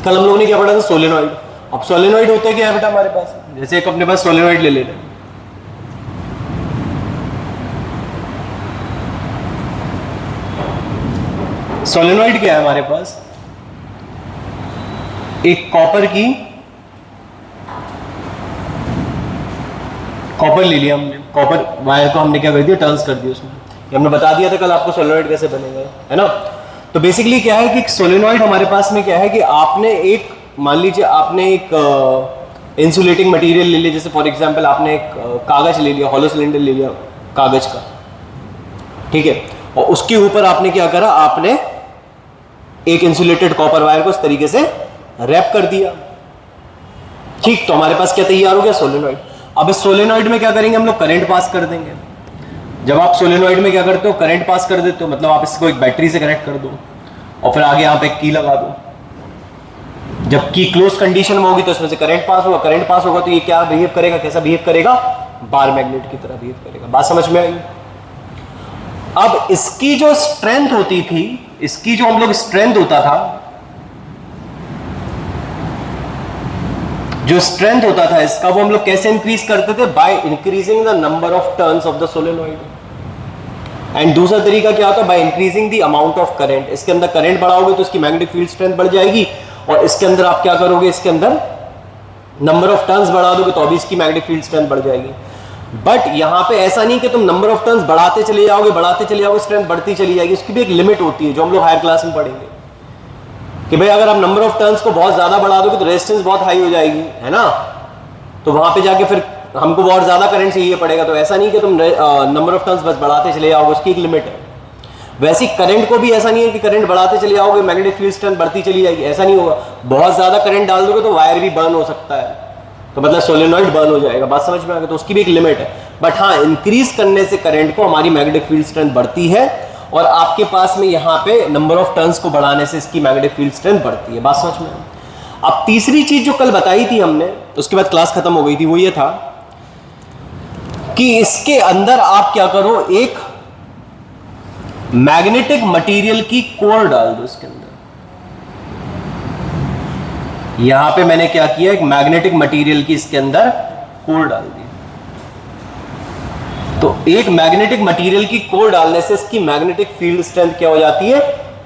कल हम लोगों ने क्या पढ़ा था, सोलेनॉइड। अब सोलेनॉइड होते क्या है बेटा हमारे पास, जैसे एक अपने पास सोलेनॉइड ले रहे हैं, सोलेनॉइड क्या है हमारे पास, एक कॉपर ले लिया हमने, कॉपर वायर को हमने क्या कर दिया, टर्न्स कर दिया उसमें। ये हमने बता दिया था कल आपको सोलेनॉइड कैसे बनेगा, है ना। तो बेसिकली क्या है कि सोलेनॉइड हमारे पास में क्या है कि आपने एक, मान लीजिए आपने एक इंसुलेटिंग मटेरियल ले लिया, जैसे फॉर एग्जांपल आपने एक कागज ले लिया, हॉलो सिलेंडर ले लिया कागज का, ठीक है, और उसके ऊपर आपने क्या करा, आपने एक इंसुलेटेड कॉपर वायर को इस तरीके से रैप कर दिया, ठीक। तो हमारे पास क्या तैयार हो गया, सोलेनॉइड। अब इस सोलेनॉइड में क्या करेंगे हम लोग, करंट पास कर देंगे। जब आप सोलेनॉइड में क्या करते हो, करंट पास कर देते हो, मतलब आप इसको एक बैटरी से कनेक्ट कर दो और फिर आगे यहाँ पे एक की लगा दो। जब की क्लोज कंडीशन में होगी तो इसमें से करंट पास होगा, करंट पास होगा तो ये क्या बिहेव करेगा, कैसा बिहेव करेगा, बार मैग्नेट की तरह बिहेव करेगा। बात समझ में आई। अब इसकी जो स्ट्रेंथ होती थी, इसकी जो हम लोग स्ट्रेंथ होता था, जो स्ट्रेंथ होता था इसका, वो हम लोग कैसे इंक्रीज करते थे, by increasing the number of turns of the solenoid. And दूसरा तरीका क्या होता है, by increasing the amount of current. इसके अंदर करंट बढ़ाओगे तो इसकी मैग्नेटिक फील्ड स्ट्रेंथ बढ़ जाएगी, और इसके अंदर आप क्या करोगे, इसके अंदर नंबर ऑफ टर्न्स बढ़ा दोगे तो अभी इसकी मैग्नेटिक फील्ड स्ट्रेंथ बढ़ जाएगी। बट यहां पे ऐसा नहीं कि तुम नंबर ऑफ टर्न्स बढ़ाते चले जाओगे, स्ट्रेंथ बढ़ती चली जाएगी। उसकी भी एक लिमिट होती है जो हम लोग हायर क्लास में पढ़ेंगे, कि भाई अगर आप नंबर ऑफ टर्न्स को बहुत ज्यादा बढ़ा दोगे तो रेजिस्टेंस बहुत हाई हो जाएगी, है ना। तो वहां पे जाके फिर हमको बहुत ज्यादा करंट चाहिए पड़ेगा। तो ऐसा नहीं कि तुम नंबर ऑफ टर्न्स बस बढ़ाते चले जाओगे, उसकी एक लिमिट है। वैसे करंट को भी ऐसा नहीं है कि करंट बढ़ाते चले जाओगे मैग्नेटिक फील्ड स्ट्रेंथ बढ़ती चली जाएगी, ऐसा नहीं होगा। बहुत ज्यादा करंट डाल दोगे तो वायर भी बर्न हो सकता है, तो मतलब सोलेनॉइड बर्न हो जाएगा। बात समझ में आ गई। तो उसकी भी एक लिमिट है। बट हाँ, इंक्रीज करने से करंट को हमारी मैग्नेटिक फील्ड स्ट्रेंथ बढ़ती है, और आपके पास में यहाँ पे नंबर ऑफ टर्न्स को बढ़ाने से इसकी मैग्नेटिक फील्ड स्ट्रेंथ बढ़ती है। बात समझ में। अब तीसरी चीज जो कल बताई थी हमने, उसके बाद क्लास खत्म हो गई थी, वो ये था कि इसके अंदर आप क्या करो, एक मैग्नेटिक मटेरियल की कोर डाल दो इसके अंदर। यहां पे मैंने क्या किया, एक मैग्नेटिक मटेरियल की इसके अंदर कोर डाल दी। तो एक मैग्नेटिक मटेरियल की कोर डालने से इसकी मैग्नेटिक फील्ड स्ट्रेंथ क्या हो जाती है,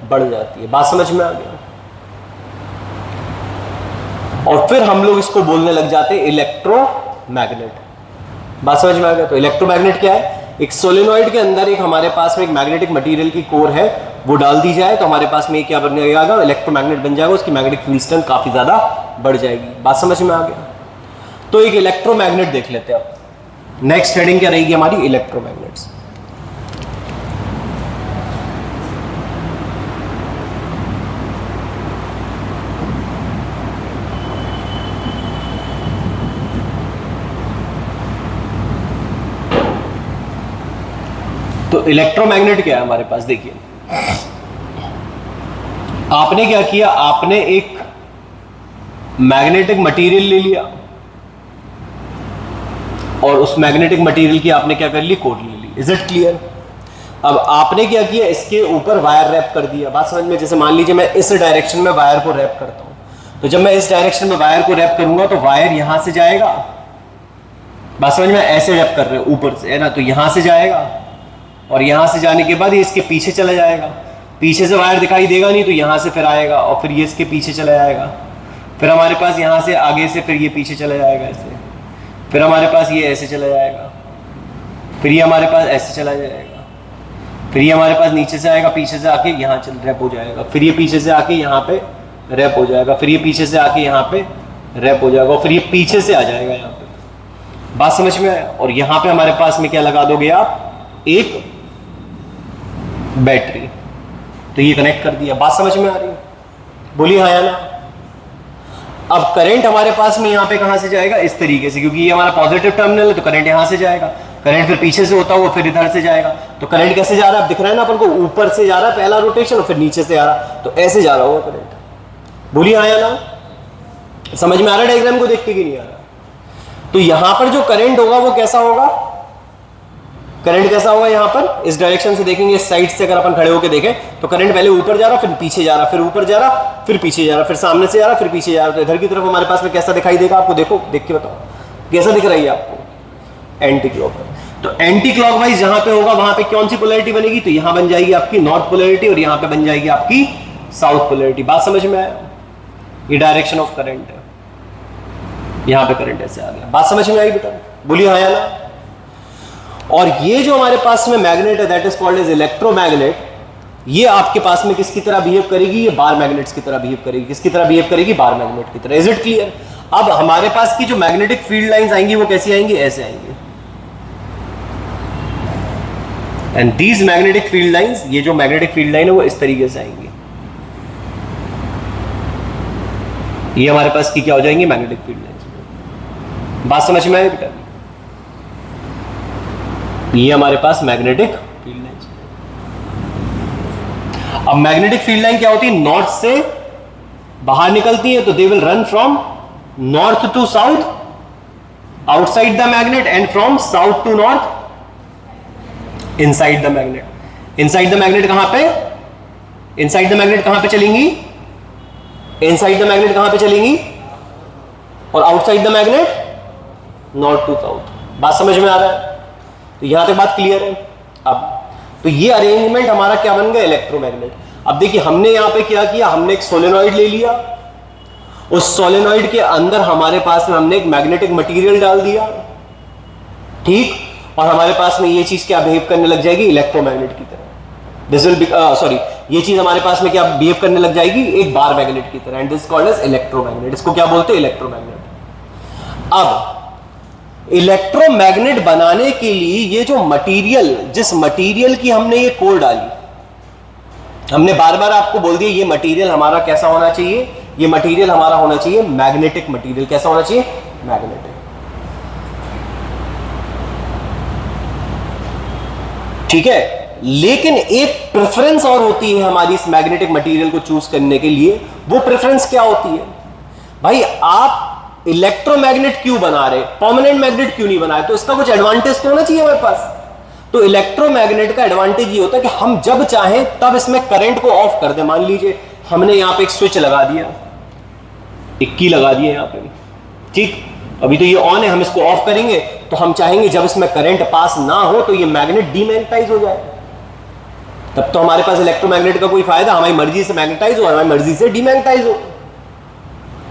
बढ़ जाती है। बात समझ में आ गया। और फिर हम लोग इसको बोलने लग जाते हैं इलेक्ट्रोमैग्नेट। बात समझ में आ गया। तो इलेक्ट्रोमैग्नेट क्या है, एक सोलेनॉइड के अंदर एक हमारे पास में एक मैग्नेटिक मटेरियल की कोर है, वो डाल दी जाए तो हमारे पास में क्या बन जाएगा, इलेक्ट्रोमैग्नेट बन जाएगा। उसकी मैग्नेटिक फील्ड स्ट्रेंथ काफी ज्यादा बढ़ जाएगी। बात समझ में आ गया। तो एक इलेक्ट्रोमैग्नेट देख लेते हैं। नेक्स्ट हेडिंग क्या रहेगी हमारी, इलेक्ट्रोमैग्नेट्स। तो इलेक्ट्रोमैग्नेट क्या है हमारे पास, देखिए आपने क्या किया, आपने एक मैग्नेटिक मटेरियल ले लिया और उस मैग्नेटिक मटेरियल की आपने क्या कर ली, कोर ले ली। Is it clear. अब आपने क्या किया, इसके ऊपर वायर रैप कर दिया। बात समझ में। जैसे मान लीजिए मैं इस डायरेक्शन में वायर को रैप करता हूं, तो जब मैं इस डायरेक्शन में वायर को रैप करूंगा तो वायर यहां से जाएगा। बात समझ में, ऐसे रैप कर रहे हो ऊपर से, है ना, तो यहां से जाएगा और यहां से जाने के बाद ये इसके पीछे चला जाएगा। पीछे से वायर दिखाई देगा नहीं तो यहां से फिर आएगा और फिर ये इसके पीछे चला जाएगा। फिर हमारे पास यहां से आगे से फिर ये पीछे चला जाएगा ऐसे, फिर हमारे पास ये ऐसे चला जाएगा, फिर ये हमारे पास ऐसे चला जाएगा, फिर ये हमारे पास नीचे से आएगा, पीछे से आके यहाँ रैप हो जाएगा, फिर ये पीछे से आके यहाँ पे रैप हो जाएगा, फिर ये पीछे से आके यहाँ पे रैप हो जाएगा, और फिर ये पीछे से आ जाएगा यहाँ पे। बात समझ में आया। और यहाँ पे हमारे पास में क्या लगा दोगे आप, एक बैटरी। तो ये कनेक्ट कर दिया। बात समझ में आ रही है, बोलिए हाँ या ना। अब करंट हमारे पास में यहाँ पे कहां से जाएगा, इस तरीके से, क्योंकि ये हमारा पॉजिटिव टर्मिनल है तो करंट यहां से जाएगा। करंट फिर पीछे से होता हुआ फिर इधर से जाएगा। तो करंट कैसे जा रहा है, अब दिख रहा है ना अपन को, ऊपर से जा रहा है पहला रोटेशन और फिर नीचे से आ रहा, तो ऐसे जा रहा होगा करंट। बोलिए हाँ या ना। समझ में आ रहा है डायग्राम को देख के कि नहीं आ रहा। तो यहां पर जो करंट होगा वो कैसा होगा, करंट कैसा होगा यहाँ पर, इस डायरेक्शन से देखेंगे, इस साइड से अगर अपन खड़े होकर देखें तो करंट पहले ऊपर जा रहा, फिर पीछे जा रहा, फिर ऊपर जा रहा, फिर पीछे जा रहा, फिर सामने से जा रहा, फिर पीछे जा रहा। तो इधर की तरफ हमारे पास में कैसा दिखाई देगा आपको, देखो देख के बताओ कैसा दिख रही है आपको, एंटी क्लॉकवाइज। तो एंटी क्लॉकवाइज जहां पे होगा वहां पे कौन सी पोलैरिटी बनेगी, तो यहां बन जाएगी आपकी नॉर्थ पोलैरिटी और यहां पे बन जाएगी आपकी साउथ पोलैरिटी। बात समझ में आया, ये डायरेक्शन ऑफ करंट है, यहां पे करंट ऐसे आ गया। बात समझ में आई बेटा, बोलिए हाँ या ना। और ये जो हमारे पास में मैग्नेट है that is called as electromagnet, ये आपके पास में किसकी तरह बिहेव करेगी, ये बार मैग्नेट्स की तरह बिहेव करेगी। किसकी तरह बिहेव करेगी, बार मैग्नेट की तरह। Is it clear. अब हमारे पास की जो मैग्नेटिक फील्ड लाइंस आएंगी वो कैसी आएंगी, ऐसे आएंगी। And these magnetic field lines, ये जो मैग्नेटिक फील्ड लाइन है वो इस तरीके से आएंगी। ये हमारे पास की क्या हो जाएंगी, मैग्नेटिक फील्ड लाइंस। बात समझ में आई बेटा, ये हमारे पास मैग्नेटिक फील्ड लाइन। अब मैग्नेटिक फील्ड लाइन क्या होती है, नॉर्थ से बाहर निकलती है, तो they will run from north to south outside the magnet and from south to north inside the magnet. Inside the magnet कहां पे, इनसाइड द मैग्नेट कहां पे चलेंगी, इनसाइड द मैग्नेट कहां पे चलेंगी, और outside the magnet north to south. बात समझ में आ रहा है, तो यहां तक बात क्लियर है। अब तो ये अरेंजमेंट हमारा क्या बन गया, इलेक्ट्रोमैग्नेट। अब देखिए हमने यहां पे क्या किया, हमने एक सोलेनॉइड ले लिया, उस सोलेनॉइड के अंदर हमारे पास में हमने एक मैग्नेटिक मटेरियल डाल दिया, ठीक, और हमारे पास में ये चीज क्या बिहेव करने लग जाएगी, इलेक्ट्रोमैग्नेट की तरह। दिस विल बी सॉरी, ये चीज हमारे पास में क्या बिहेव करने लग जाएगी, एक बार मैग्नेट की तरह। And this called as electromagnet. इसको क्या बोलते हैं, इलेक्ट्रोमैग्नेट। अब इलेक्ट्रोमैग्नेट बनाने के लिए ये जो मटेरियल, जिस मटेरियल की हमने ये कोर डाली, हमने बार बार आपको बोल दिया ये मटेरियल हमारा कैसा होना चाहिए, ये मटेरियल हमारा होना चाहिए मैग्नेटिक मटेरियल। कैसा होना चाहिए, मैग्नेटिक। ठीक है, लेकिन एक प्रेफरेंस और होती है हमारी इस मैग्नेटिक मटेरियल को चूज करने के लिए। वो प्रेफरेंस क्या होती है, भाई आप इलेक्ट्रोमैग्नेट क्यों बना रहे, परमानेंट मैग्नेट क्यों नहीं बना रहे, तो इसका कुछ एडवांटेज तो होना चाहिए हमारे पास। तो इलेक्ट्रोमैग्नेट का एडवांटेज ये होता है कि हम जब चाहें तब इसमें करंट को ऑफ कर दें। मान लीजिए हमने यहां पे एक स्विच लगा दिया, एक की लगा दिया यहां पे, ठीक, अभी तो ये ऑन है, हम इसको ऑफ करेंगे तो हम चाहेंगे जब इसमें करंट पास ना हो तो ये मैग्नेट डीमैग्नेटाइज हो जाए। तब तो हमारे पास इलेक्ट्रोमैग्नेट का कोई फायदा, हमारी मर्जी से मैग्नेटाइज हो, हमारी मर्जी से डीमैग्नेटाइज हो,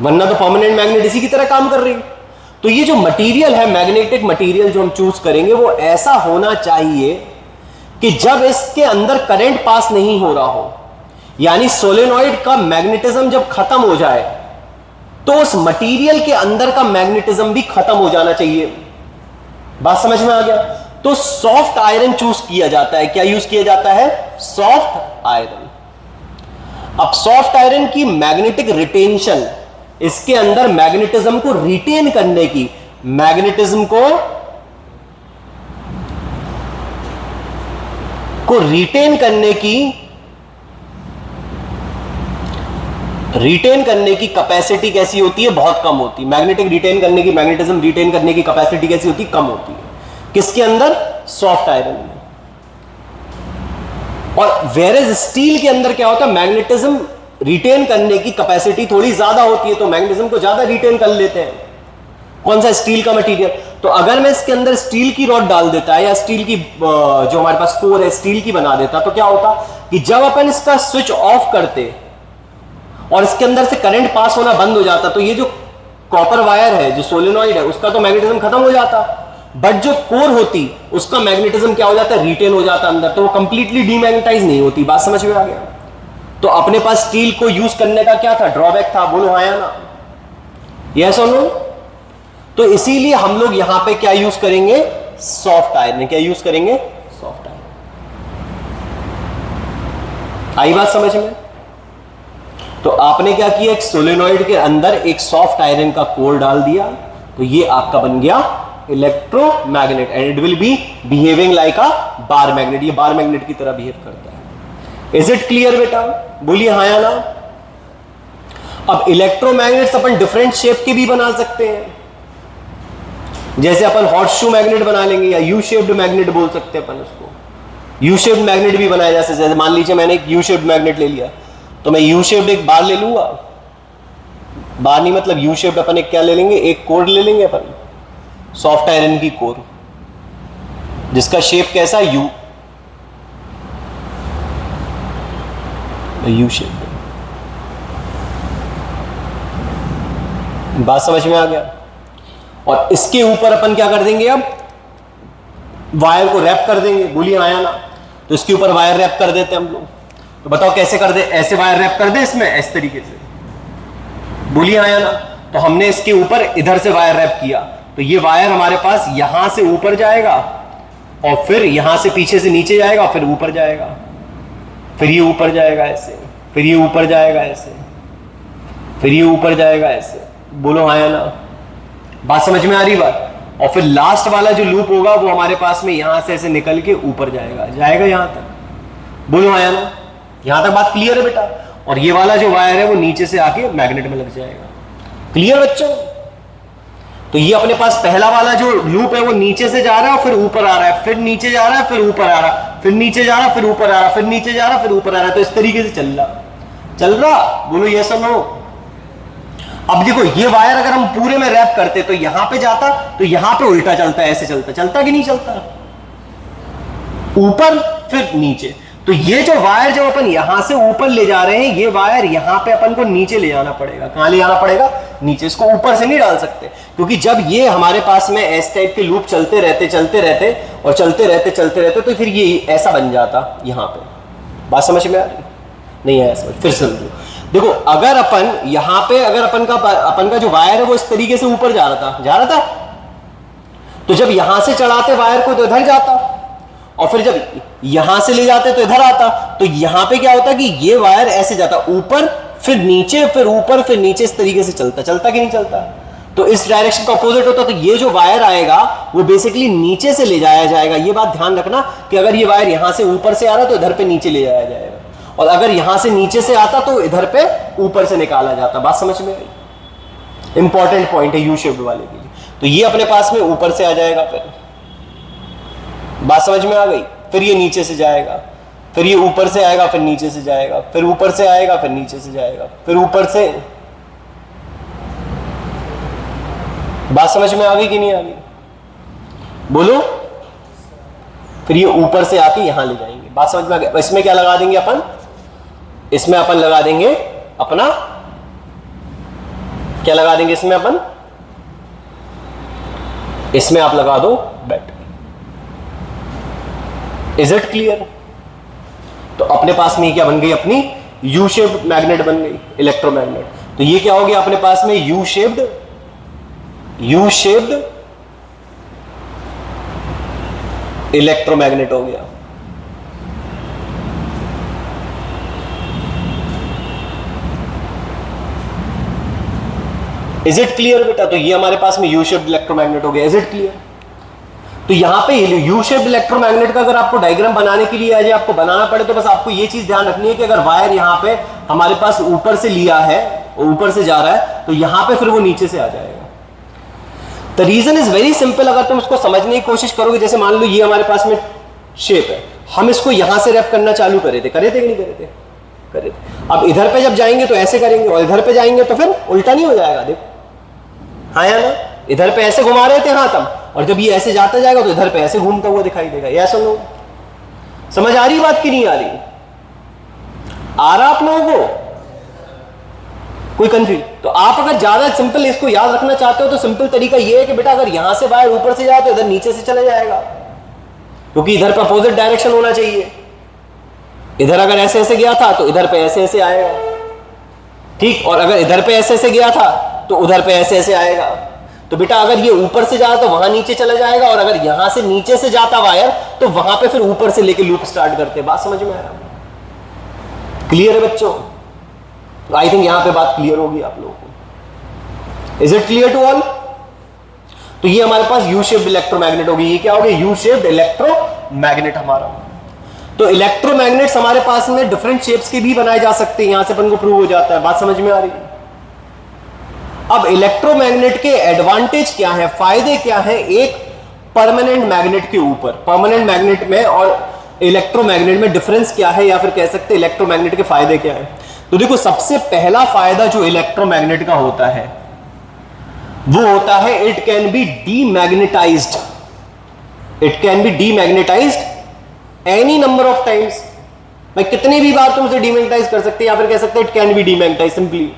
वरना तो परमानेंट मैग्नेट इसी की तरह काम कर रही है। तो ये जो मटेरियल है, मैग्नेटिक मटेरियल जो हम चूज करेंगे, वो ऐसा होना चाहिए कि जब इसके अंदर करंट पास नहीं हो रहा हो, यानी सोलेनॉइड का मैग्नेटिज्म जब खत्म हो जाए तो उस मटेरियल के अंदर का मैग्नेटिज्म भी खत्म हो जाना चाहिए। बात समझ में आ गया। तो सॉफ्ट आयरन चूज किया जाता है। क्या यूज किया जाता है, सॉफ्ट आयरन। अब सॉफ्ट आयरन की मैग्नेटिक रिटेंशन, इसके अंदर मैग्नेटिज्म को रिटेन करने की, मैग्नेटिज्म को रिटेन करने की कैपेसिटी कैसी होती है, बहुत कम होती है। मैग्नेटिज्म रिटेन करने की कैपेसिटी कैसी होती है, कम होती है। किसके अंदर, सॉफ्ट आयरन में। और वेरेज स्टील के अंदर क्या होता है, मैग्नेटिज्म रिटेन करने की कैपेसिटी थोड़ी ज्यादा होती है, तो मैग्नेटिज्म को ज्यादा रिटेन कर लेते हैं। कौन सा, स्टील का मटेरियल। तो अगर मैं इसके अंदर स्टील की रॉड डाल देता है या स्टील की जो हमारे पास कोर है स्टील की बना देता, तो क्या होता कि जब अपन इसका स्विच ऑफ करते और इसके अंदर से करंट पास होना बंद हो जाता, तो ये जो कॉपर वायर है, जो सोलेनॉइड है, उसका तो मैग्नेटिज्म खत्म हो जाता, बट जो कोर होती उसका मैग्नेटिज्म क्या हो जाता है, रिटेन हो जाता अंदर, तो वो कंप्लीटली डीमैग्नेटाइज नहीं होती। बात समझ में आ गया। तो अपने पास स्टील को यूज करने का क्या था, ड्रॉबैक था, बोलो हाँ या ना, यस और नो। तो इसीलिए हम लोग यहां पे क्या यूज करेंगे, सॉफ्ट आयरन। क्या यूज करेंगे, सॉफ्ट आयरन। आई बात समझ में। तो आपने क्या किया, एक सोलेनॉइड के अंदर एक सॉफ्ट आयरन का कोर डाल दिया, तो ये आपका बन गया electromagnet and it will B behaving like a bar magnet. ये बार मैग्नेट की तरह बिहेव करता है। इज इट क्लियर बेटा, बोलिए हाँ या ना। अब इलेक्ट्रोमैग्नेट्स अपन डिफरेंट शेप के भी बना सकते हैं। जैसे अपन हॉट शू मैग्नेट बना लेंगे या यू शेप्ड मैग्नेट बोल सकते हैं अपन उसको। यू शेप्ड मैग्नेट भी बनाया जा सकता है। जैसे मान लीजिए मैंने एक यू शेप्ड मैग्नेट ले लिया, तो मैं यू शेप्ड एक बार ले लूंगा, बार नहीं मतलब यू शेप्ड अपन एक क्या ले लेंगे, एक कोर ले लेंगे अपन, सॉफ्ट आयरन की कोर, जिसका शेप कैसा यू, यू शेप। बात समझ में आ गया। और इसके ऊपर अपन क्या कर देंगे, अब वायर को रैप कर देंगे, बोलिए आया ना। तो इसके ऊपर वायर रैप कर देते हैं हम लोग। तो बताओ कैसे कर दे, ऐसे वायर रैप कर दे इसमें, इस तरीके से, बोलिए आया ना। तो हमने इसके ऊपर इधर से वायर रैप किया, तो ये वायर हमारे पास यहां से ऊपर जाएगा और फिर यहां से पीछे से नीचे जाएगा, फिर ऊपर जाएगा, फिर ये ऊपर जाएगा ऐसे, फिर ये ऊपर जाएगा ऐसे, फिर ये ऊपर जाएगा ऐसे, बोलो आया ना। बात समझ में आ रही बात। और फिर लास्ट वाला जो लूप होगा वो हमारे पास में यहां से ऐसे निकल के ऊपर जाएगा, जाएगा यहां तक, बोलो आया ना। यहां तक बात क्लियर है बेटा। और ये वाला जो वायर है वो नीचे से आके मैग्नेट में लग जाएगा। क्लियर बच्चों। तो ये अपने पास पहला वाला जो लूप है वो नीचे से जा रहा है, फिर ऊपर आ रहा है, फिर नीचे जा रहा है, फिर ऊपर आ रहा है, फिर नीचे जा रहा है, फिर ऊपर आ रहा है, फिर नीचे जा रहा है, फिर ऊपर आ रहा है। तो इस तरीके से चल रहा, बोलो ये सब हो। अब देखो ये वायर अगर हम पूरे में रैप करते तो यहां पे जाता, तो यहां पे उल्टा चलता, ऐसे चलता, चलता कि नहीं चलता, ऊपर फिर नीचे। तो ये जो वायर जब अपन यहां से ऊपर ले जा रहे हैं, ये वायर यहां पे अपन को नीचे ले जाना पड़ेगा। कहां ले जाना पड़ेगा, नीचे। इसको ऊपर से नहीं डाल सकते, क्योंकि जब ये हमारे पास में एस टाइप के लूप चलते रहते तो फिर ये ऐसा बन जाता यहां पे। बात समझ में आ रही नहीं है, समझ फिर समझो। देखो अगर अपन यहां पे, अगर अपन का जो वायर है वो इस तरीके से ऊपर जा रहा था, तो जब यहां से चढ़ाते वायर को तो इधर जाता, और फिर जब यहां से ले जाते तो इधर आता। तो यहां पे क्या होता कि ये वायर ऐसे जाता ऊपर, फिर नीचे, फिर ऊपर, फिर नीचे, इस तरीके से चलता कि नहीं चलता। तो इस डायरेक्शन का अपोजिट होता। तो ये जो वायर आएगा वो बेसिकली नीचे से ले जाया जाएगा। ये बात ध्यान रखना कि अगर ये वायर यहां से ऊपर से आ रहा है तो इधर पे नीचे ले जाया जाएगा, और अगर यहां से नीचे से आता तो इधर पे ऊपर से निकाला जाता। बात समझ में आई। इंपॉर्टेंट पॉइंट है यू शेप्ड वाले के लिए। तो ये अपने पास में ऊपर से आ जाएगा, फिर बात समझ में आ गई। फिर ये नीचे से जाएगा, फिर ये ऊपर से आएगा, फिर नीचे से जाएगा, फिर ऊपर से आएगा, फिर नीचे से जाएगा, फिर ऊपर से। बात समझ में आ गई कि नहीं आ गई, बोलो। फिर ये ऊपर से आके यहां ले जाएंगे। बात समझ में आ गई। इसमें क्या लगा देंगे अपन, इसमें अपन लगा देंगे अपना, क्या लगा देंगे इसमें अपन, इसमें आप लगा दो बैटरी। Is it clear. तो अपने पास में क्या बन गई, अपनी यू शेप्ड मैग्नेट बन गई, इलेक्ट्रोमैग्नेट। तो ये क्या हो गया अपने पास में, यू शेप्ड इलेक्ट्रोमैग्नेट हो गया। इज इट क्लियर बेटा। तो ये हमारे पास में यू शेप्ड इलेक्ट्रोमैग्नेट हो गया। Is it clear. तो यहां पे यू शेप्ड इलेक्ट्रोमैग्नेट का अगर आपको डायग्राम बनाने के लिए आपको बनाना पड़े तो बस आपको ये चीज ध्यान रखनी है कि अगर वायर यहां पे हमारे पास ऊपर से लिया है, ऊपर से जा रहा है, तो यहां पे फिर वो नीचे से आ जाएगा। The reason is very simple. अगर तुम इसको समझने की कोशिश करोगे, जैसे मान लो ये हमारे पास में शेप है, हम इसको यहां से रैप करना चालू करे थे कि नहीं करे थे। अब इधर पे जब जाएंगे तो ऐसे करेंगे, और इधर पे जाएंगे तो फिर उल्टा नहीं हो जाएगा। देखो हाँ या ना, इधर पे ऐसे घुमा रहे थे हाथ हम, और जब ये ऐसे जाता जाएगा तो इधर पे ऐसे घूमता हुआ दिखाई देगा। या सुनो, समझ आ रही बात की नहीं आ रही, आ रहा आप लोगों को कोई कंफ्यूज। तो आप अगर ज्यादा सिंपल इसको याद रखना चाहते हो तो सिंपल तरीका ये है कि बेटा अगर यहां से वायर ऊपर से जाए तो इधर नीचे से चला जाएगा, क्योंकि इधर पे अपोजिट डायरेक्शन होना चाहिए। इधर अगर ऐसे ऐसे गया था तो इधर पे ऐसे ऐसे आएगा, ठीक। और अगर इधर पे ऐसे ऐसे गया था तो उधर पे ऐसे ऐसे आएगा। तो बेटा अगर ये ऊपर से जाता तो वहां नीचे चला जाएगा, और अगर यहां से नीचे से जाता वायर तो वहां पे फिर ऊपर से लेके लूप स्टार्ट करते। बात समझ में आया, क्लियर है बच्चों। तो आई थिंक यहां पे बात क्लियर होगी आप लोगों को। Is it clear to all. तो ये हमारे पास यू शेप्ड इलेक्ट्रोमैग्नेट होगी। ये क्या हो गया, यू शेप्ड इलेक्ट्रोमैग्नेट हमारा। तो इलेक्ट्रोमैग्नेट्स हमारे पास में डिफरेंट शेप्स के भी बनाए जा सकते हैं, यहां से अपन को प्रूव हो जाता है। बात समझ में आ रही है। अब इलेक्ट्रोमैग्नेट के एडवांटेज क्या है, फायदे क्या है एक परमानेंट मैग्नेट के ऊपर? परमानेंट मैग्नेट में और इलेक्ट्रोमैग्नेट में डिफरेंस क्या है, या फिर कह सकते हैं इलेक्ट्रोमैग्नेट के फायदे क्या है? तो देखो, सबसे पहला फायदा जो इलेक्ट्रोमैग्नेट का होता है वो होता है it can be demagnetised. It can be demagnetised any number of times. भाई कितनी भी बार तुम उसे डीमैग्नेटाइज कर सकते हैं, या फिर कह सकते हैं it can B demagnetise simply.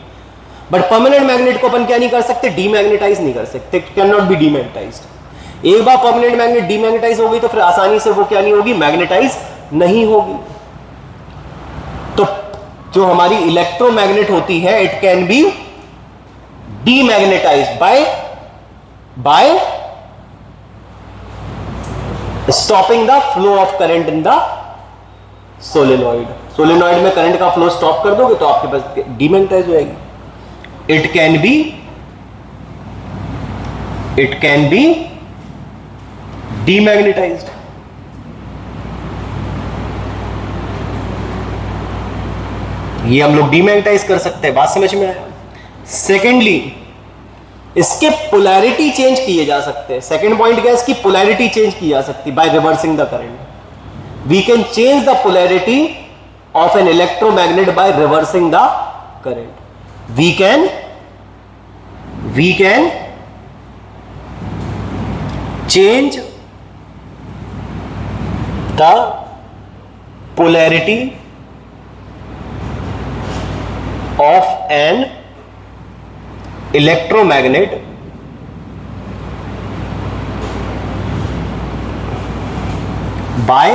But permanent magnet को अपन क्या नहीं कर सकते, डीमैग्नेटाइज नहीं कर सकते, इट कैन नॉट बी डीमैग्नेटाइज्ड। एक बार परमानेंट मैग्नेट डीमैग्नेटाइज हो गई तो फिर आसानी से वो क्या नहीं होगी, मैग्नेटाइज नहीं होगी। तो जो हमारी इलेक्ट्रोमैग्नेट होती है it can be demagnetised by stopping the flow of current in the solenoid. Solenoid में करंट का फ्लो स्टॉप कर दोगे तो आपके पास डीमैग्नेटाइज हो जाएगी। It can be demagnetised. ये हम लोग डीमैग्नेटाइज कर सकते हैं, बात समझ में आया? सेकेंडली, इसके पोलैरिटी चेंज किए जा सकते हैं। सेकेंड पॉइंट क्या है, इसकी पोलैरिटी चेंज की जा सकती है by reversing the current. We can change the polarity of an electromagnet by reversing the current. We can change the polarity of an electromagnet by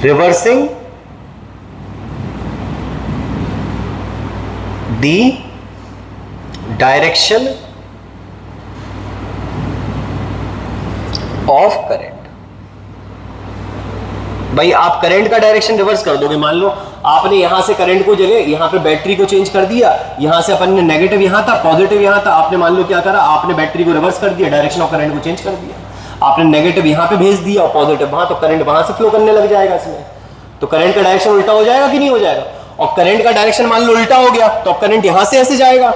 reversing the direction of current। भाई आप current का direction reverse कर दोगे। मान लो आपने यहां से current को जगह यहां पे बैटरी को चेंज कर दिया, यहां से अपन ने नेगेटिव यहां था, पॉजिटिव यहां था, आपने मान लो क्या करा, आपने बैटरी को रिवर्स कर दिया, डायरेक्शन ऑफ करंट को चेंज कर दिया। आपने नेगेटिव यहां पे भेज दिया और पॉजिटिव वहां, तो करंट वहां से फ्लो करने लग जाएगा इसमें। तो करंट का डायरेक्शन उल्टा हो जाएगा कि नहीं हो जाएगा? और करंट का डायरेक्शन मान लो उल्टा हो गया तो अब करंट यहां से ऐसे जाएगा,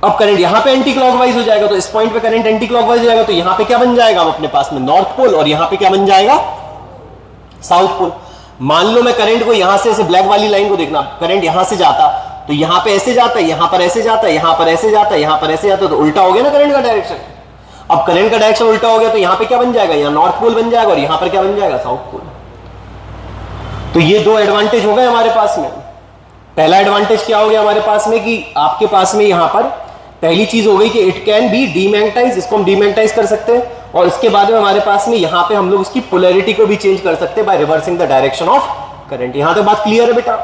अब करंट यहां पे एंटी क्लॉकवाइज हो जाएगा। तो इस पॉइंट पे करंट एंटी क्लॉकवाइज हो जाएगा, तो यहां पे क्या बन जाएगा, अब अपने पास में नॉर्थ पोल, और यहां पे क्या बन जाएगा, साउथ पोल। मान लो मैं करंट को यहां से ऐसे ब्लैक वाली लाइन को देखना, करंट यहां से जाता तो यहां पे ऐसे जाता है, यहां पर ऐसे जाता है, यहां पर ऐसे जाता है, यहां पर ऐसे जाता है, तो उल्टा हो गया ना करंट का डायरेक्शन। अब करंट का डायरेक्शन उल्टा हो गया तो यहां पे क्या बन जाएगा, यहां नॉर्थ पोल बन जाएगा, और यहां पर क्या बन जाएगा, साउथ पोल। तो ये दो एडवांटेज हो गए हमारे पास में। पहला एडवांटेज क्या हो गया हमारे पास में कि आपके पास में यहां पर पहली चीज हो गई कि इट कैन बी डीमैग्नेटाइज, इसको हम डीमैग्नेटाइज कर सकते हैं। और इसके बाद में हमारे पास में यहां पे हम लोग इसकी पोलैरिटी को भी चेंज कर सकते हैं bye reversing the direction of current. यहां तक बात क्लियर है बेटा?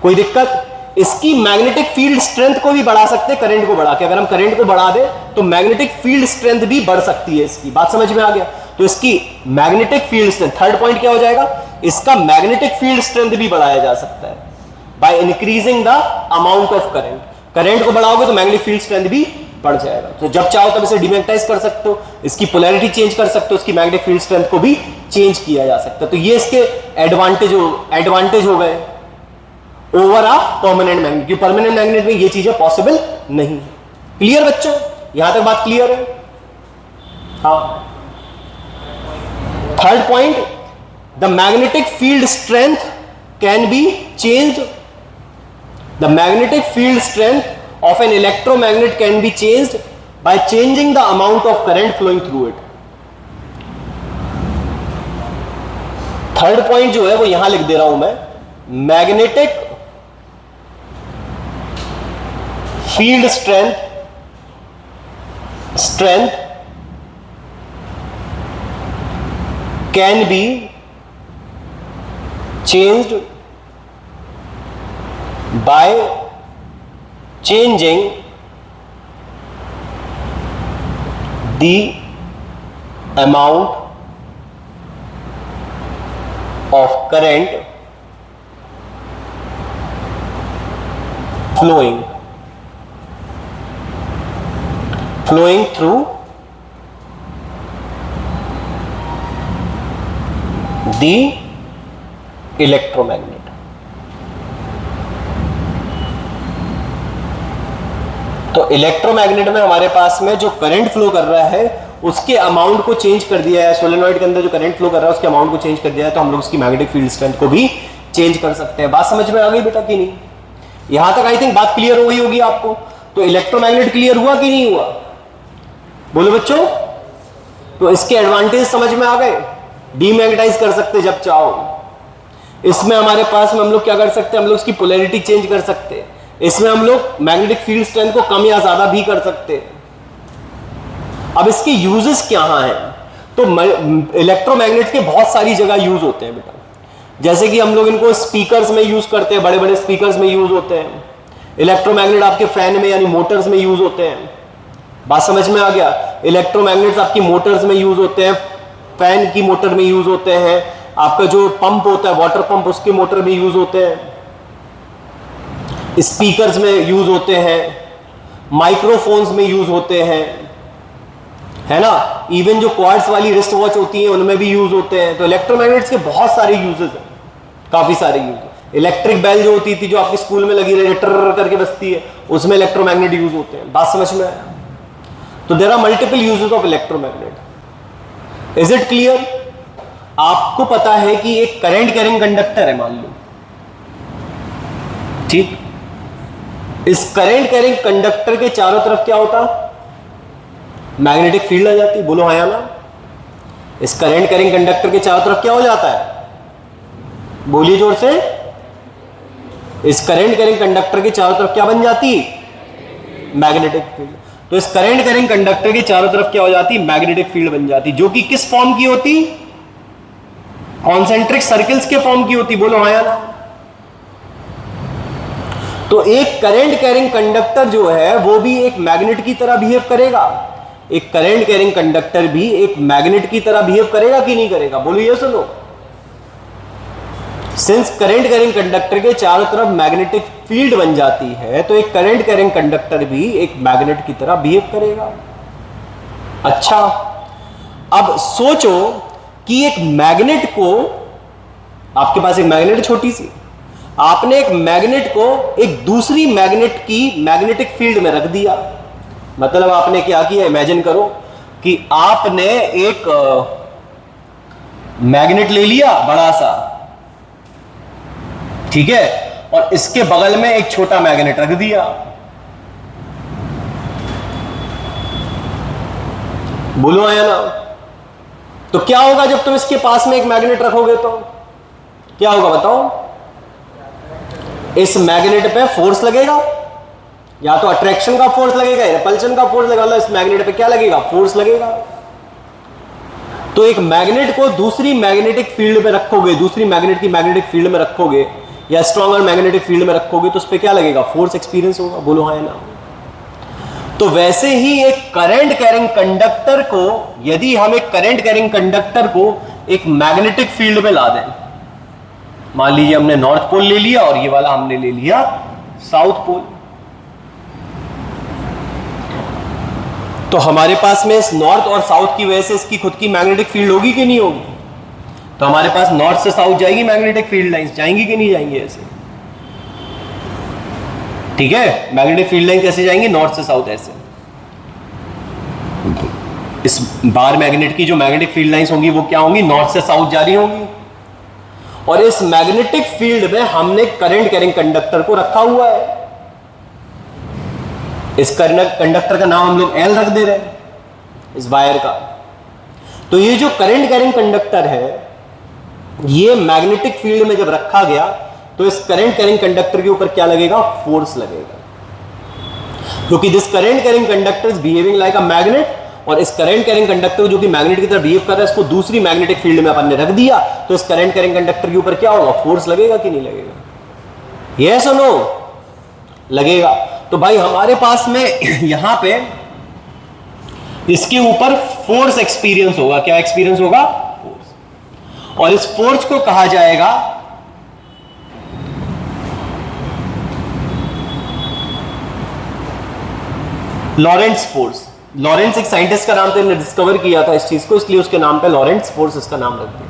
कोई दिक्कत? इसकी मैग्नेटिक फील्ड स्ट्रेंथ को भी बढ़ा सकते हैं करंट को बढ़ा के। अगर हम करंट को बढ़ा दे तो मैग्नेटिक फील्ड स्ट्रेंथ भी बढ़ सकती है इसकी। बात समझ में आ गया? तो इसकी magnetic field strength, third point क्या हो जाएगा, इसका मैग्नेटिक फील्ड स्ट्रेंथ भी बढ़ाया जा सकता है by increasing the amount of current. Current को बढ़ाओगे तो मैग्नेटिक फील्ड स्ट्रेंथ भी बढ़ जाएगा। तो जब चाहो तब इसे डीमैग्नेटाइज कर सकते हो, इसकी पोलैरिटी चेंज कर सकते हो, इसकी मैग्नेटिक फील्ड स्ट्रेंथ को भी चेंज किया जा सकता है। तो ये इसके एडवांटेज हो गए ओवर अ परमानेंट मैग्नेट, क्योंकि परमानेंट मैग्नेट में ये चीजें पॉसिबल नहीं है। क्लियर बच्चों? यहां तक बात क्लियर है? हाँ। Third point, the magnetic field strength can be changed. The magnetic field strength of an electromagnet can be changed by changing the amount of current flowing through it. Third point जो है वो यहां लिख दे रहा हूं मैं, magnetic field strength can be changed by changing the amount of current flowing through the electromagnet। तो electromagnet में हमारे पास में जो करंट फ्लो कर रहा है उसके अमाउंट को चेंज कर दिया है, सोलेनॉइड के अंदर जो करंट फ्लो कर रहा है उसके अमाउंट को चेंज कर दिया है, तो हम लोग उसकी मैग्नेटिक फील्ड स्ट्रेंथ को भी चेंज कर सकते हैं। बात समझ में आ गई बेटा कि नहीं? यहां तक आई थिंक बात क्लियर हो गई होगी आपको। तो इलेक्ट्रोमैग्नेट क्लियर हुआ कि नहीं हुआ? बोलो बच्चों। तो इसके एडवांटेज समझ में आ गए। डीमैग्नेटाइज कर सकते जब चाहो। इसमें हमारे पास में हम लोग क्या कर सकते हैं, हम लोग इसकी पोलैरिटी चेंज कर सकते हैं। इसमें हम लोग मैग्नेटिक फील्ड स्ट्रेंथ को कम या ज्यादा भी कर सकते हैं। अब इसके यूजेस क्या हैं? तो इलेक्ट्रोमैग्नेट के बहुत सारी जगह यूज होते हैं बेटा। जैसे कि हम लोग इनको स्पीकर्स में यूज करते हैं, बड़े बड़े स्पीकर्स में यूज होते हैं। इलेक्ट्रोमैग्नेट आपके फैन में यानी मोटर्स में यूज होते हैं। बात समझ में आ गया? इलेक्ट्रोमैग्नेट्स आपकी मोटर्स में यूज होते हैं, फैन की मोटर में यूज होते हैं, आपका जो पंप होता है वाटर पंप उसके मोटर में यूज होते हैं, स्पीकर्स में यूज होते हैं, माइक्रोफोन्स में यूज होते हैं, है ना। इवन जो क्वार्ट्स वाली रिस्ट वॉच होती है उनमें भी यूज होते हैं। तो इलेक्ट्रोमैग्नेट्स के बहुत सारे यूजेस हैं, काफी सारे यूज। इलेक्ट्रिक बेल जो होती थी जो आपकी स्कूल में लगी रही टर करके बजती है, उसमें इलेक्ट्रोमैग्नेट यूज होते हैं। बात समझ में आया? तो there are multiple uses of electromagnet. Is it clear? आपको पता है कि एक करंट कैरिंग कंडक्टर है मान लो, ठीक। इस करंट कैरिंग कंडक्टर के चारों तरफ क्या होता? मैग्नेटिक फील्ड आ जाती। बोलो हाँ या ना? इस करंट कैरिंग कंडक्टर के चारों तरफ क्या हो जाता है? बोलिए जोर से। इस करंट कैरिंग कंडक्टर के चारों तरफ क्या बन जाती? Magnetic field. तो इस करंट कैरिंग कंडक्टर के चारों तरफ क्या हो जाती? मैग्नेटिक फील्ड बन जाती, जो कि किस फॉर्म की होती? कॉन्सेंट्रिक सर्कल्स के फॉर्म की होती। बोलो हाँ या ना? तो एक करंट कैरिंग कंडक्टर जो है वो भी एक मैग्नेट की तरह बिहेव करेगा। एक करंट कैरिंग कंडक्टर भी एक मैग्नेट की तरह बिहेव करेगा कि नहीं करेगा? बोलो ये सुनो। सिंस करंट कैरिंग कंडक्टर के चारों तरफ मैग्नेटिक फील्ड बन जाती है, तो एक करंट कैरिंग कंडक्टर भी एक मैग्नेट की तरह बिहेव करेगा। अच्छा, अब सोचो कि एक मैग्नेट को, आपके पास एक मैग्नेट छोटी सी, आपने एक मैग्नेट को एक दूसरी मैग्नेट की मैग्नेटिक फील्ड में रख दिया। मतलब आपने क्या किया? इमेजिन करो कि आपने एक मैग्नेट ले लिया बड़ा सा, ठीक है, और इसके बगल में एक छोटा मैग्नेट रख दिया। बोलो आया ना? तो क्या होगा जब तुम इसके पास में एक मैग्नेट रखोगे? तो क्या होगा बताओ? इस मैग्नेट पे फोर्स लगेगा, या तो अट्रैक्शन का फोर्स लगेगा, रिपल्शन का फोर्स लगेगा। इस मैग्नेट पे क्या लगेगा? फोर्स लगेगा। तो एक मैग्नेट को दूसरी मैग्नेटिक फील्ड में रखोगे, दूसरी मैग्नेट की मैग्नेटिक फील्ड में रखोगे या स्ट्रॉन्गर मैग्नेटिक फील्ड में रखोगे, तो उस पर क्या लगेगा? फोर्स एक्सपीरियंस होगा। बोलो हाँ ना? तो वैसे ही एक करंट कैरिंग कंडक्टर को, यदि हम एक करंट कैरिंग कंडक्टर को एक मैग्नेटिक फील्ड में ला दें, मान लीजिए हमने नॉर्थ पोल ले लिया और ये वाला हमने ले लिया साउथ पोल, तो हमारे पास में इस नॉर्थ और साउथ की वजह से इसकी खुद की मैग्नेटिक फील्ड होगी कि नहीं होगी? तो हमारे पास नॉर्थ से साउथ जाएगी मैग्नेटिक फील्ड लाइंस, जाएंगी कि नहीं जाएंगी? ऐसे, ठीक है। मैग्नेटिक फील्ड लाइन कैसे जाएंगी? नॉर्थ से साउथ ऐसे। इस बार मैग्नेट की जो मैग्नेटिक फील्ड लाइंस होंगी वो क्या होंगी? नॉर्थ से साउथ जा रही होंगी। और इस मैग्नेटिक फील्ड में हमने करंट कैरिंग कंडक्टर को रखा हुआ है। इस कंडक्टर का नाम हम लोग एल रख दे रहे हैं, इस वायर का। तो ये जो करंट कैरिंग कंडक्टर है, ये मैग्नेटिक फील्ड में जब रखा गया तो इस करंट कैरिंग कंडक्टर के ऊपर क्या लगेगा? फोर्स लगेगा, क्योंकि this current carrying conductor is behaving like a magnet. और इस करंट कैरिंग कंडक्टर जो कि मैग्नेट की तरह बिहेव कर रहा है, इसको दूसरी मैग्नेटिक फील्ड में अपन ने रख दिया, तो इस करंट कैरिंग कंडक्टर के ऊपर क्या होगा? फोर्स लगेगा कि नहीं लगेगा? यस और नो? लगेगा। तो भाई हमारे पास में यहां पे इसके ऊपर फोर्स एक्सपीरियंस होगा। क्या एक्सपीरियंस होगा? फोर्स। और इस फोर्स को कहा जाएगा लॉरेंट्ज फोर्स। लॉरेंट्ज एक साइंटिस्ट का नाम था, ने डिस्कवर किया था इस चीज को, इसलिए उसके नाम पे लॉरेंट्ज फोर्स इसका नाम रख दिया।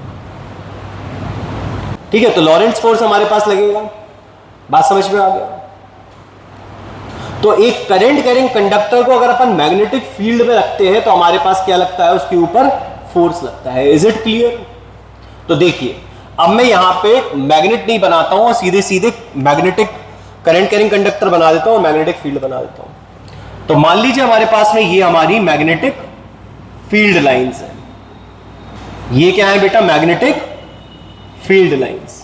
ठीक है, तो लॉरेंट्ज फोर्स हमारे पास लगेगा। बात समझ में आ गया? तो एक करंट कैरिंग कंडक्टर को अगर अपन मैग्नेटिक फील्ड में रखते हैं तो हमारे पास क्या लगता है, उसके ऊपर फोर्स लगता है। Is it clear? तो देखिए अब मैं यहां पे मैग्नेट नहीं बनाता हूं और सीधे सीधे मैग्नेटिक करंट कैरिंग कंडक्टर बना देता हूं और मैग्नेटिक फील्ड बना देता हूं। तो मान लीजिए हमारे पास में ये हमारी मैग्नेटिक फील्ड लाइंस है। ये क्या है बेटा? Magnetic field lines.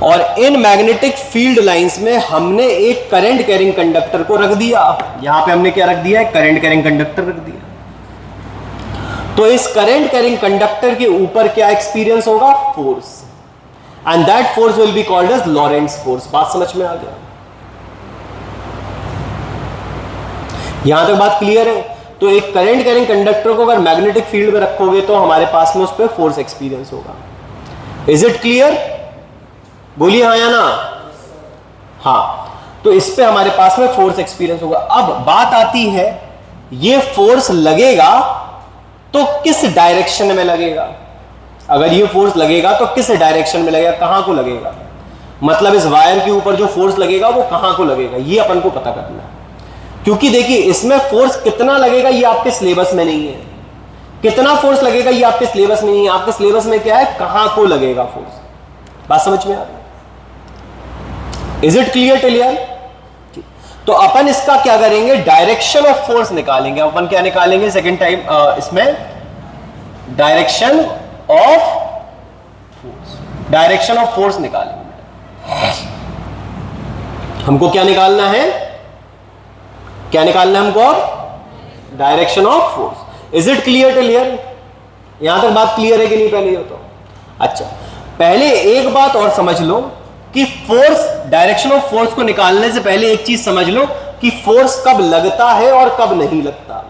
और इन मैग्नेटिक फील्ड लाइंस में हमने एक करंट कैरिंग कंडक्टर को रख दिया। यहां पे हमने क्या रख दिया है? करंट कैरिंग कंडक्टर रख दिया। तो इस करंट कैरिंग कंडक्टर के ऊपर क्या एक्सपीरियंस होगा? Force. And that force will be called as Lorentz force. बात समझ में आ गया? यहां तक बात क्लियर है? तो एक करंट कैरिंग कंडक्टर को अगर मैग्नेटिक फील्ड में रखोगे तो हमारे पास में उस पर फोर्स एक्सपीरियंस होगा। Is it clear? बोलिए हाँ या ना? हाँ। तो इस पे हमारे पास में फोर्स एक्सपीरियंस होगा। अब बात आती है, ये फोर्स लगेगा तो किस डायरेक्शन में लगेगा? अगर ये फोर्स लगेगा तो किस डायरेक्शन में लगेगा? कहां को लगेगा? मतलब इस वायर के ऊपर जो फोर्स लगेगा वो कहां को लगेगा, ये अपन को पता करना है। क्योंकि देखिए इसमें फोर्स कितना लगेगा ये आपके सिलेबस में नहीं है। कितना फोर्स लगेगा ये आपके सिलेबस में नहीं है। आपके सिलेबस में क्या है? कहां को लगेगा फोर्स। बात समझ में आ रही? Is it clear till here? तो अपन इसका क्या करेंगे? डायरेक्शन ऑफ फोर्स निकालेंगे। अपन क्या निकालेंगे सेकेंड टाइम इसमें? Direction of force. Direction of force निकालेंगे। हमको क्या निकालना है? क्या निकालना है हमको? Direction of force. Is it clear till here? यहां तक बात क्लियर है कि नहीं? पहले ये तो अच्छा, पहले एक बात और समझ लो कि फोर्स, डायरेक्शन ऑफ फोर्स को निकालने से पहले एक चीज समझ लो कि फोर्स कब लगता है और कब नहीं लगता।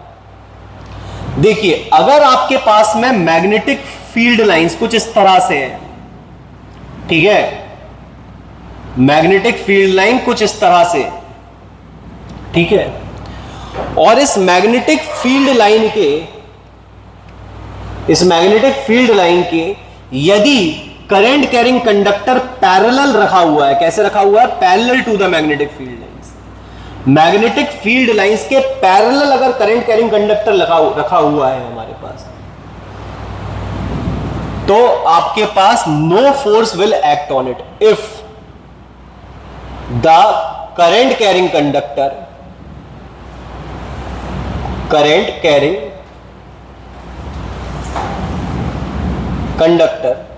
देखिए अगर आपके पास में मैग्नेटिक फील्ड लाइंस कुछ इस तरह से है, ठीक है, मैग्नेटिक फील्ड लाइन कुछ इस तरह से, ठीक है, और इस मैग्नेटिक फील्ड लाइन के, इस मैग्नेटिक फील्ड लाइन के यदि करंट कैरिंग कंडक्टर पैरेलल रखा हुआ है, कैसे रखा हुआ है? Parallel to the magnetic field lines. Magnetic field lines के पैरेलल अगर करंट कैरिंग कंडक्टर रखा हुआ है हमारे पास, तो आपके पास no force will act on it if the current carrying conductor, current carrying conductor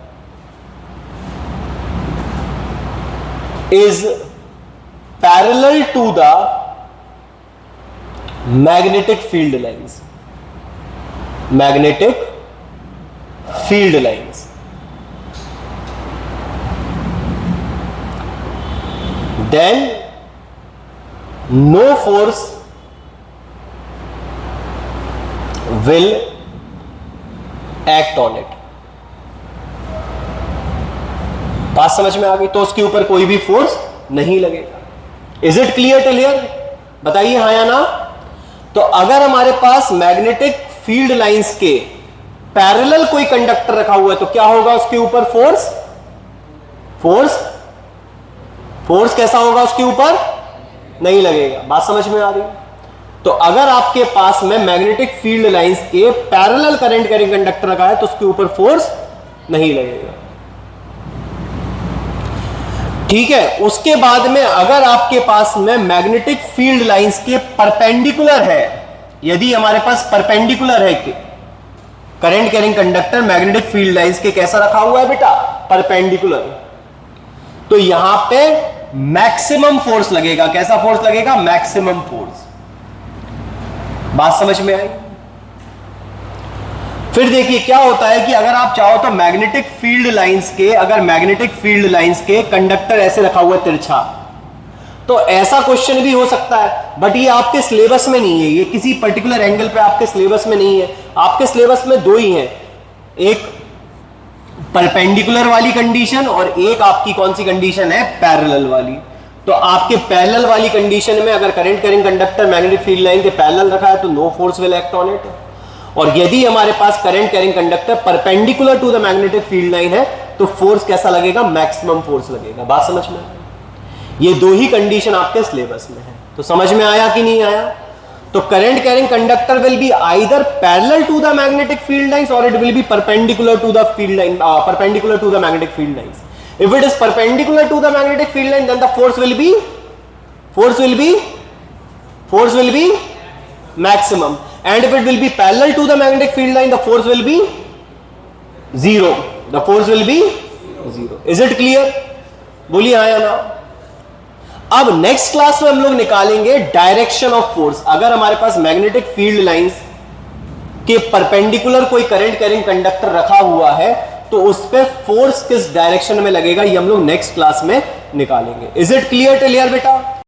is parallel to the magnetic field lines. Magnetic field lines. Then no force will act on it. बात समझ में आ गई? तो उसके ऊपर कोई भी force नहीं लगेगा। Is it clear till here? बताइए हाँ या ना? तो अगर हमारे पास मैग्नेटिक फील्ड लाइंस के पैरेलल कोई कंडक्टर रखा हुआ है तो क्या होगा उसके ऊपर? फोर्स, फोर्स, फोर्स कैसा होगा उसके ऊपर? नहीं लगेगा। बात समझ में आ रही? तो अगर आपके पास में मैग्नेटिक फील्ड लाइंस के पैरेलल करंट कैरिंग कंडक्टर रखा है तो उसके ऊपर फोर्स नहीं लगेगा, ठीक है। उसके बाद में अगर आपके पास में मैग्नेटिक फील्ड लाइंस के परपेंडिकुलर है, यदि हमारे पास परपेंडिकुलर है कि current carrying conductor magnetic field lines के कैसा रखा हुआ है बेटा? परपेंडिकुलर, तो यहां पे मैक्सिमम फोर्स लगेगा। कैसा फोर्स लगेगा? Maximum force. बात समझ में आई? फिर देखिए क्या होता है कि अगर आप चाहो तो मैग्नेटिक फील्ड लाइंस के, अगर मैग्नेटिक फील्ड लाइंस के कंडक्टर ऐसे रखा हुआ है तिरछा, तो ऐसा क्वेश्चन भी हो सकता है, बट ये आपके सिलेबस में नहीं है, ये किसी पर्टिकुलर एंगल पे आपके सिलेबस में नहीं है। आपके सिलेबस में दो ही हैं, एक परपेंडिकुलर वाली कंडीशन और एक आपकी कौन सी कंडीशन है? पैरेलल वाली। तो आपके पैरेलल वाली कंडीशन में अगर current carrying conductor magnetic field line के पैरेलल रखा है तो no force will act on it, और यदि हमारे पास current carrying conductor perpendicular to the magnetic field line है तो फोर्स कैसा लगेगा? मैक्सिमम फोर्स लगेगा। बात समझ में? ये दो ही कंडीशन आपके सिलेबस में है। तो समझ में आया कि नहीं आया? तो current carrying conductor will be either parallel to the magnetic field lines और it will be perpendicular to the field line, perpendicular to the magnetic field lines. If it is perpendicular to the magnetic field line, then the force will be maximum. And if it will be parallel to the magnetic field line, the force will be zero. The force will be zero. Is it clear? बोलिए हाँ या ना? अब next class में हम लोग निकालेंगे direction of force. अगर हमारे पास मैग्नेटिक फील्ड लाइंस के परपेंडिकुलर कोई करंट कैरिंग कंडक्टर रखा हुआ है तो उस पे फोर्स किस डायरेक्शन में लगेगा ये हम लोग नेक्स्ट क्लास में निकालेंगे. Is it clear till here बेटा?